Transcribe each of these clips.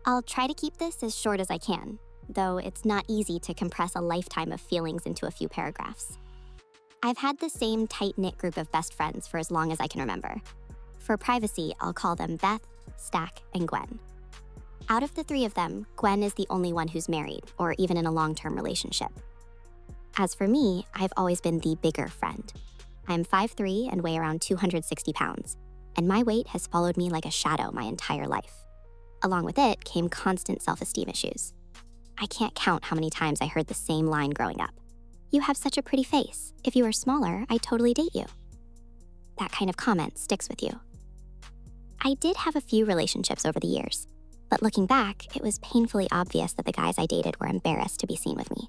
I'll try to keep this as short as I can, though it's not easy to compress a lifetime of feelings into a few paragraphs. I've had the same tight-knit group of best friends for as long as I can remember. For privacy, I'll call them Beth, Stack, and Gwen. Out of the three of them, Gwen is the only one who's married or even in a long-term relationship. As for me, I've always been the bigger friend. I'm 5'3" and weigh around 260 pounds, and my weight has followed me like a shadow my entire life. Along with it came constant self-esteem issues. I can't count how many times I heard the same line growing up. "You have such a pretty face. If you were smaller, I'd totally date you." That kind of comment sticks with you. I did have a few relationships over the years, but looking back, it was painfully obvious that the guys I dated were embarrassed to be seen with me.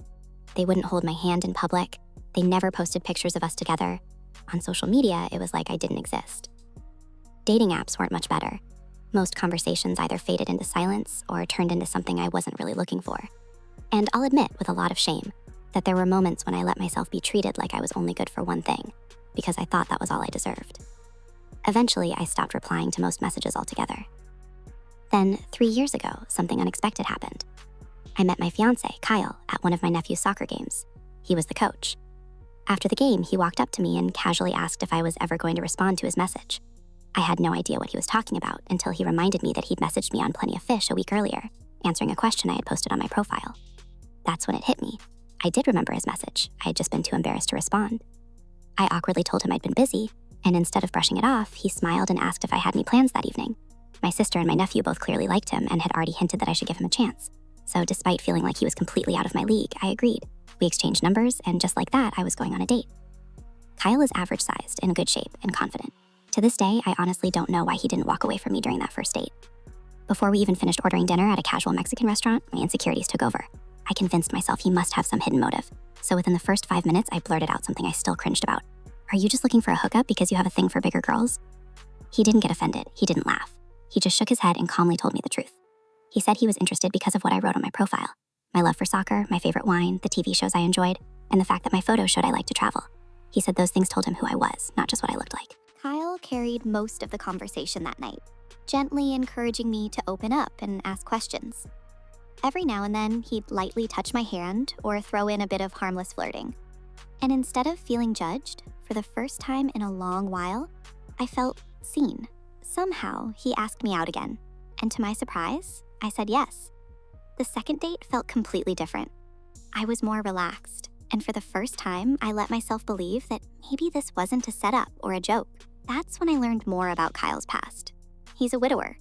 They wouldn't hold my hand in public. They never posted pictures of us together. On social media, it was like I didn't exist. Dating apps weren't much better. Most conversations either faded into silence or turned into something I wasn't really looking for. And I'll admit, with a lot of shame, that there were moments when I let myself be treated like I was only good for one thing, because I thought that was all I deserved. Eventually, I stopped replying to most messages altogether. Then, 3 years ago, something unexpected happened. I met my fiancé, Kyle, at one of my nephew's soccer games. He was the coach. After the game, he walked up to me and casually asked if I was ever going to respond to his message. I had no idea what he was talking about until he reminded me that he'd messaged me on Plenty of Fish a week earlier, answering a question I had posted on my profile. That's when it hit me. I did remember his message. I had just been too embarrassed to respond. I awkwardly told him I'd been busy, and instead of brushing it off, he smiled and asked if I had any plans that evening. My sister and my nephew both clearly liked him and had already hinted that I should give him a chance. So despite feeling like he was completely out of my league, I agreed. We exchanged numbers, and just like that, I was going on a date. Kyle is average-sized, in good shape, and confident. To this day, I honestly don't know why he didn't walk away from me during that first date. Before we even finished ordering dinner at a casual Mexican restaurant, my insecurities took over. I convinced myself he must have some hidden motive. So within the first 5 minutes, I blurted out something I still cringed about. "Are you just looking for a hookup because you have a thing for bigger girls?" He didn't get offended. He didn't laugh. He just shook his head and calmly told me the truth. He said he was interested because of what I wrote on my profile. My love for soccer, my favorite wine, the TV shows I enjoyed, and the fact that my photos showed I liked to travel. He said those things told him who I was, not just what I looked like. Kyle carried most of the conversation that night, gently encouraging me to open up and ask questions. Every now and then, he'd lightly touch my hand or throw in a bit of harmless flirting. And instead of feeling judged, for the first time in a long while, I felt seen. Somehow, he asked me out again, and to my surprise, I said yes. The second date felt completely different. I was more relaxed, and for the first time, I let myself believe that maybe this wasn't a setup or a joke. That's when I learned more about Kyle's past. He's a widower.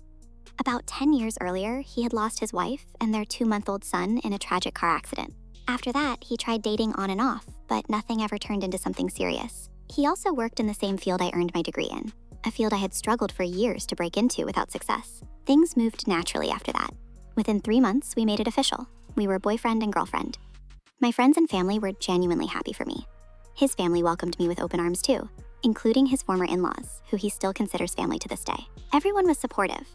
About 10 years earlier, he had lost his wife and their 2-month-old son in a tragic car accident. After that, he tried dating on and off, but nothing ever turned into something serious. He also worked in the same field I earned my degree in, a field I had struggled for years to break into without success. Things moved naturally after that. Within 3 months, we made it official. We were boyfriend and girlfriend. My friends and family were genuinely happy for me. His family welcomed me with open arms too, including his former in-laws, who he still considers family to this day. Everyone was supportive,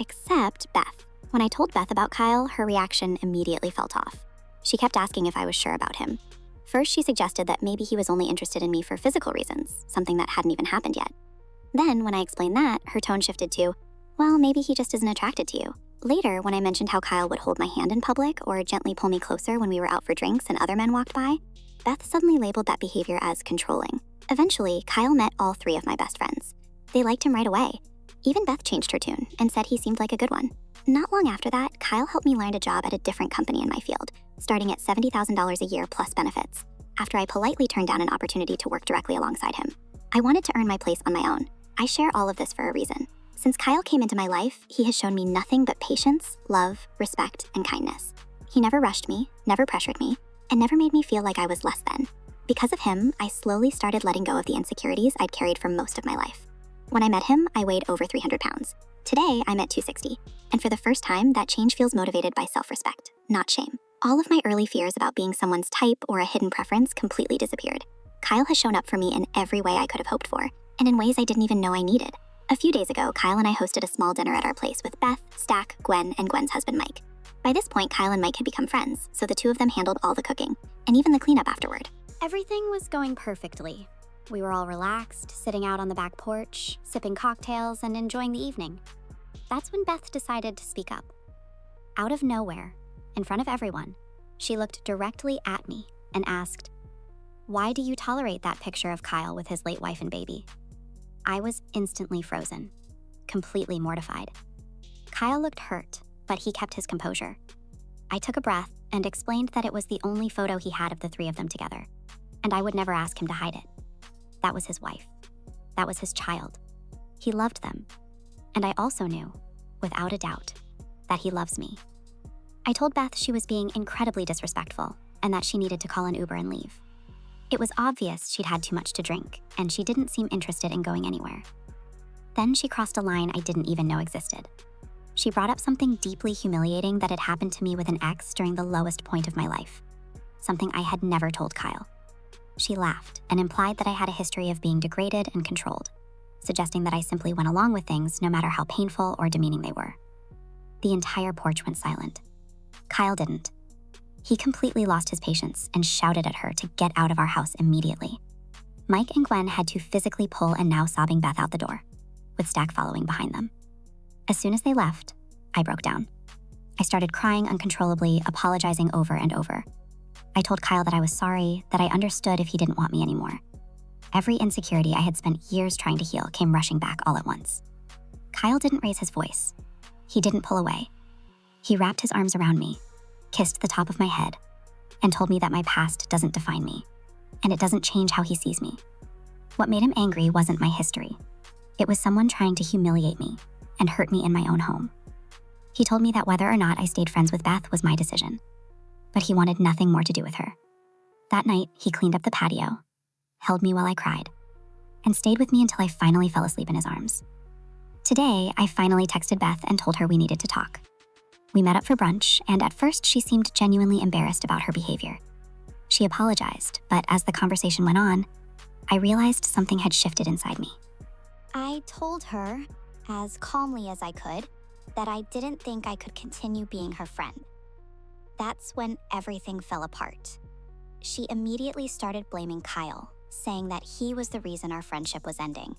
except Beth. When I told Beth about Kyle, her reaction immediately felt off. She kept asking if I was sure about him. First, she suggested that maybe he was only interested in me for physical reasons, something that hadn't even happened yet. Then, when I explained that, her tone shifted to, well, maybe he just isn't attracted to you. Later, when I mentioned how Kyle would hold my hand in public or gently pull me closer when we were out for drinks and other men walked by, Beth suddenly labeled that behavior as controlling. Eventually, Kyle met all 3 of my best friends. They liked him right away. Even Beth changed her tune and said he seemed like a good one. Not long after that, Kyle helped me land a job at a different company in my field, starting at $70,000 a year plus benefits, after I politely turned down an opportunity to work directly alongside him. I wanted to earn my place on my own. I share all of this for a reason. Since Kyle came into my life, he has shown me nothing but patience, love, respect, and kindness. He never rushed me, never pressured me, and never made me feel like I was less than. Because of him, I slowly started letting go of the insecurities I'd carried for most of my life. When I met him, I weighed over 300 pounds. Today, I'm at 260. And for the first time, that change feels motivated by self-respect, not shame. All of my early fears about being someone's type or a hidden preference completely disappeared. Kyle has shown up for me in every way I could have hoped for, and in ways I didn't even know I needed. A few days ago, Kyle and I hosted a small dinner at our place with Beth, Stack, Gwen, and Gwen's husband, Mike. By this point, Kyle and Mike had become friends, so the 2 of them handled all the cooking, and even the cleanup afterward. Everything was going perfectly. We were all relaxed, sitting out on the back porch, sipping cocktails, and enjoying the evening. That's when Beth decided to speak up. Out of nowhere, in front of everyone, she looked directly at me and asked, "Why do you tolerate that picture of Kyle with his late wife and baby?" I was instantly frozen, completely mortified. Kyle looked hurt, but he kept his composure. I took a breath and explained that it was the only photo he had of the three of them together, and I would never ask him to hide it. That was his wife. That was his child. He loved them. And I also knew, without a doubt, that he loves me. I told Beth she was being incredibly disrespectful and that she needed to call an Uber and leave. It was obvious she'd had too much to drink, and she didn't seem interested in going anywhere. Then she crossed a line I didn't even know existed. She brought up something deeply humiliating that had happened to me with an ex during the lowest point of my life, something I had never told Kyle. She laughed and implied that I had a history of being degraded and controlled, suggesting that I simply went along with things no matter how painful or demeaning they were. The entire porch went silent. Kyle didn't. He completely lost his patience and shouted at her to get out of our house immediately. Mike and Gwen had to physically pull a now sobbing Beth out the door, with Stack following behind them. As soon as they left, I broke down. I started crying uncontrollably, apologizing over and over. I told Kyle that I was sorry, that I understood if he didn't want me anymore. Every insecurity I had spent years trying to heal came rushing back all at once. Kyle didn't raise his voice. He didn't pull away. He wrapped his arms around me, kissed the top of my head, and told me that my past doesn't define me, and it doesn't change how he sees me. What made him angry wasn't my history. It was someone trying to humiliate me and hurt me in my own home. He told me that whether or not I stayed friends with Beth was my decision, but he wanted nothing more to do with her. That night, he cleaned up the patio, held me while I cried, and stayed with me until I finally fell asleep in his arms. Today, I finally texted Beth and told her we needed to talk. We met up for brunch, and at first she seemed genuinely embarrassed about her behavior. She apologized, but as the conversation went on, I realized something had shifted inside me. I told her, as calmly as I could, that I didn't think I could continue being her friend. That's when everything fell apart. She immediately started blaming Kyle, saying that he was the reason our friendship was ending.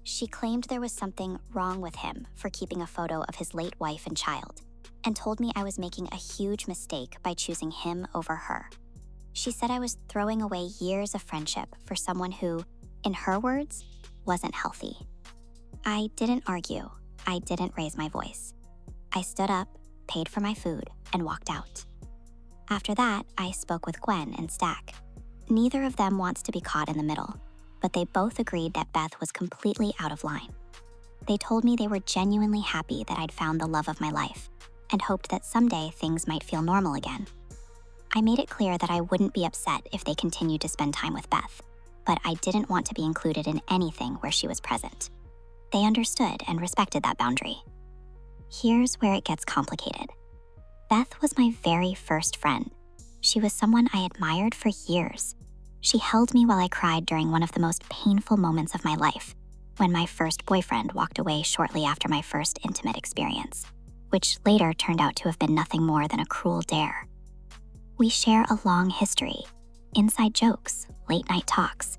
She claimed there was something wrong with him for keeping a photo of his late wife and child, and told me I was making a huge mistake by choosing him over her. She said I was throwing away years of friendship for someone who, in her words, wasn't healthy. I didn't argue. I didn't raise my voice. I stood up, paid for my food, and walked out. After that, I spoke with Gwen and Stack. Neither of them wants to be caught in the middle, but they both agreed that Beth was completely out of line. They told me they were genuinely happy that I'd found the love of my life and hoped that someday things might feel normal again. I made it clear that I wouldn't be upset if they continued to spend time with Beth, but I didn't want to be included in anything where she was present. They understood and respected that boundary. Here's where it gets complicated. Beth was my very first friend. She was someone I admired for years. She held me while I cried during one of the most painful moments of my life, when my first boyfriend walked away shortly after my first intimate experience, which later turned out to have been nothing more than a cruel dare. We share a long history, inside jokes, late night talks,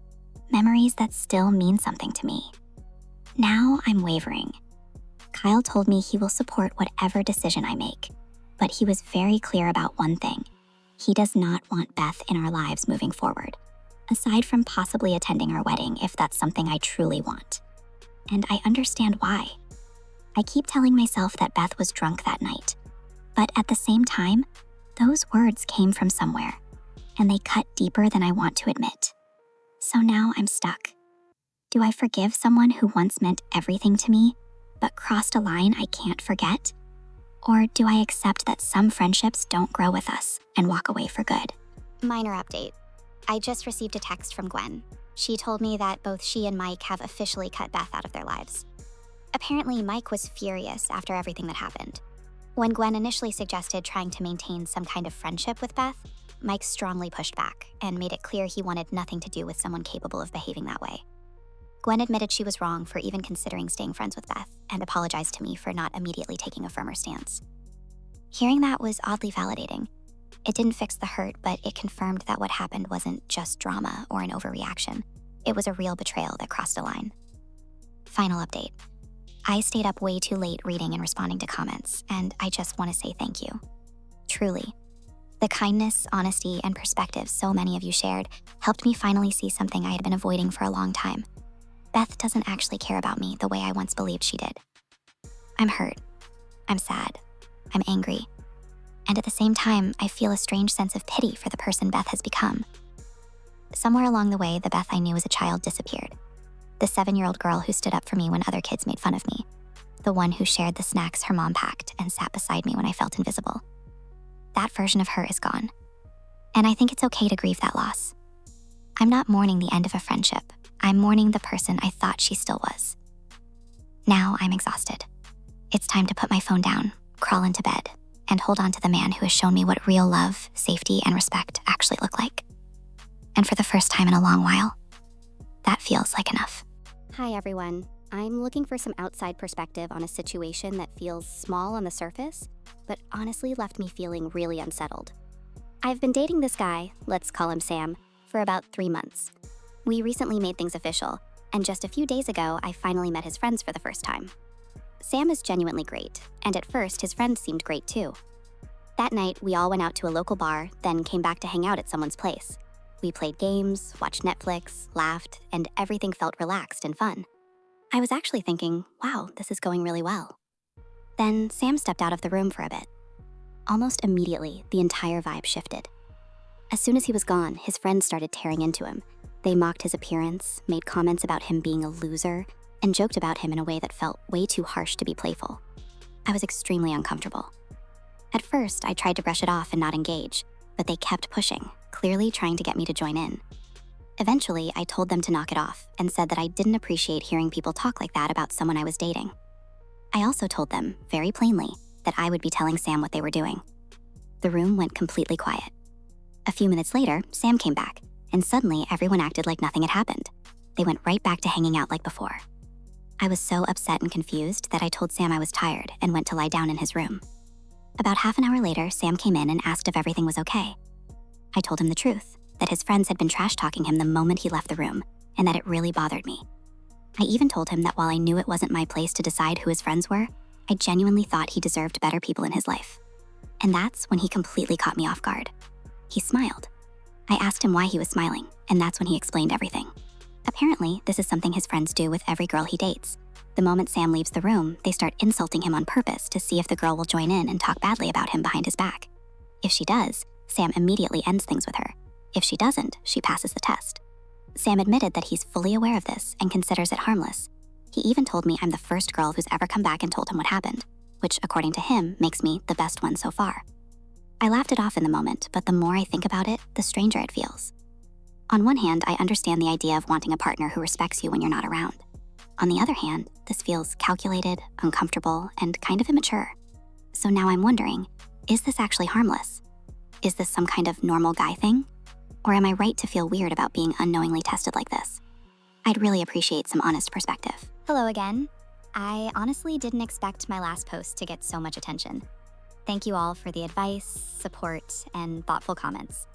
memories that still mean something to me. Now I'm wavering. Kyle told me he will support whatever decision I make, but he was very clear about one thing. He does not want Beth in our lives moving forward, aside from possibly attending our wedding if that's something I truly want. And I understand why. I keep telling myself that Beth was drunk that night, but at the same time, those words came from somewhere, and they cut deeper than I want to admit. So now I'm stuck. Do I forgive someone who once meant everything to me, but crossed a line I can't forget? Or do I accept that some friendships don't grow with us and walk away for good? Minor update. I just received a text from Gwen. She told me that both she and Mike have officially cut Beth out of their lives. Apparently, Mike was furious after everything that happened. When Gwen initially suggested trying to maintain some kind of friendship with Beth, Mike strongly pushed back and made it clear he wanted nothing to do with someone capable of behaving that way. Gwen admitted she was wrong for even considering staying friends with Beth and apologized to me for not immediately taking a firmer stance. Hearing that was oddly validating. It didn't fix the hurt, but it confirmed that what happened wasn't just drama or an overreaction. It was a real betrayal that crossed a line. Final update. I stayed up way too late reading and responding to comments, and I just want to say thank you. Truly. The kindness, honesty, and perspective so many of you shared helped me finally see something I had been avoiding for a long time. Beth doesn't actually care about me the way I once believed she did. I'm hurt. I'm sad. I'm angry. And at the same time, I feel a strange sense of pity for the person Beth has become. Somewhere along the way, the Beth I knew as a child disappeared. The 7-year-old girl who stood up for me when other kids made fun of me. The one who shared the snacks her mom packed and sat beside me when I felt invisible. That version of her is gone. And I think it's okay to grieve that loss. I'm not mourning the end of a friendship. I'm mourning the person I thought she still was. Now I'm exhausted. It's time to put my phone down, crawl into bed, and hold on to the man who has shown me what real love, safety, and respect actually look like. And for the first time in a long while, that feels like enough. Hi, everyone. I'm looking for some outside perspective on a situation that feels small on the surface, but honestly left me feeling really unsettled. I've been dating this guy, let's call him Sam, for about 3 months. We recently made things official, and just a few days ago, I finally met his friends for the first time. Sam is genuinely great, and at first, his friends seemed great too. That night, we all went out to a local bar, then came back to hang out at someone's place. We played games, watched Netflix, laughed, and everything felt relaxed and fun. I was actually thinking, wow, this is going really well. Then Sam stepped out of the room for a bit. Almost immediately, the entire vibe shifted. As soon as he was gone, his friends started tearing into him. They mocked his appearance, made comments about him being a loser, and joked about him in a way that felt way too harsh to be playful. I was extremely uncomfortable. At first, I tried to brush it off and not engage, but they kept pushing, clearly trying to get me to join in. Eventually, I told them to knock it off and said that I didn't appreciate hearing people talk like that about someone I was dating. I also told them, very plainly, that I would be telling Sam what they were doing. The room went completely quiet. A few minutes later, Sam came back, and suddenly everyone acted like nothing had happened. They went right back to hanging out like before. I was so upset and confused that I told Sam I was tired and went to lie down in his room. About half an hour later, Sam came in and asked if everything was okay. I told him the truth, that his friends had been trash-talking him the moment he left the room, and that it really bothered me. I even told him that while I knew it wasn't my place to decide who his friends were, I genuinely thought he deserved better people in his life. And that's when he completely caught me off guard. He smiled. I asked him why he was smiling, and that's when he explained everything. Apparently, this is something his friends do with every girl he dates. The moment Sam leaves the room, they start insulting him on purpose to see if the girl will join in and talk badly about him behind his back. If she does, Sam immediately ends things with her. If she doesn't, she passes the test. Sam admitted that he's fully aware of this and considers it harmless. He even told me I'm the first girl who's ever come back and told him what happened, which, according to him, makes me the best one so far. I laughed it off in the moment, but the more I think about it, the stranger it feels. On one hand, I understand the idea of wanting a partner who respects you when you're not around. On the other hand, this feels calculated, uncomfortable, and kind of immature. So now I'm wondering, is this actually harmless? Is this some kind of normal guy thing? Or am I right to feel weird about being unknowingly tested like this? I'd really appreciate some honest perspective. Hello again. I honestly didn't expect my last post to get so much attention. Thank you all for the advice, support, and thoughtful comments.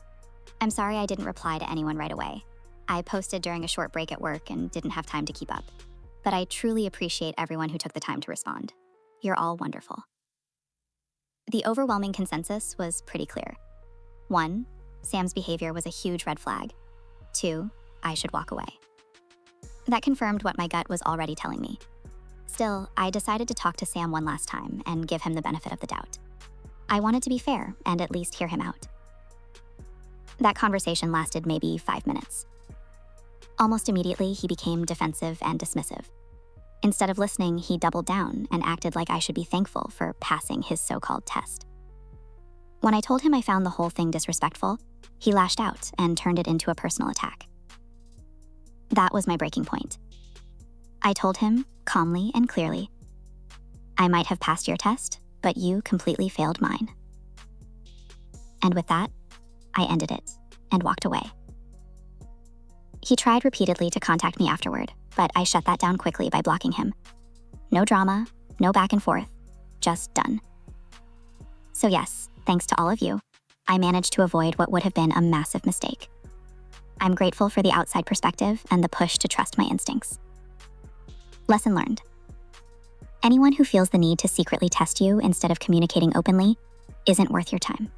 I'm sorry I didn't reply to anyone right away. I posted during a short break at work and didn't have time to keep up. But I truly appreciate everyone who took the time to respond. You're all wonderful. The overwhelming consensus was pretty clear. 1, Sam's behavior was a huge red flag. 2, I should walk away. That confirmed what my gut was already telling me. Still, I decided to talk to Sam one last time and give him the benefit of the doubt. I wanted to be fair and at least hear him out. That conversation lasted maybe 5 minutes. Almost immediately, he became defensive and dismissive. Instead of listening, he doubled down and acted like I should be thankful for passing his so-called test. When I told him I found the whole thing disrespectful, he lashed out and turned it into a personal attack. That was my breaking point. I told him, calmly and clearly, I might have passed your test, but you completely failed mine. And with that, I ended it and walked away. He tried repeatedly to contact me afterward, but I shut that down quickly by blocking him. No drama, no back and forth, just done. So yes, thanks to all of you, I managed to avoid what would have been a massive mistake. I'm grateful for the outside perspective and the push to trust my instincts. Lesson learned. Anyone who feels the need to secretly test you instead of communicating openly isn't worth your time.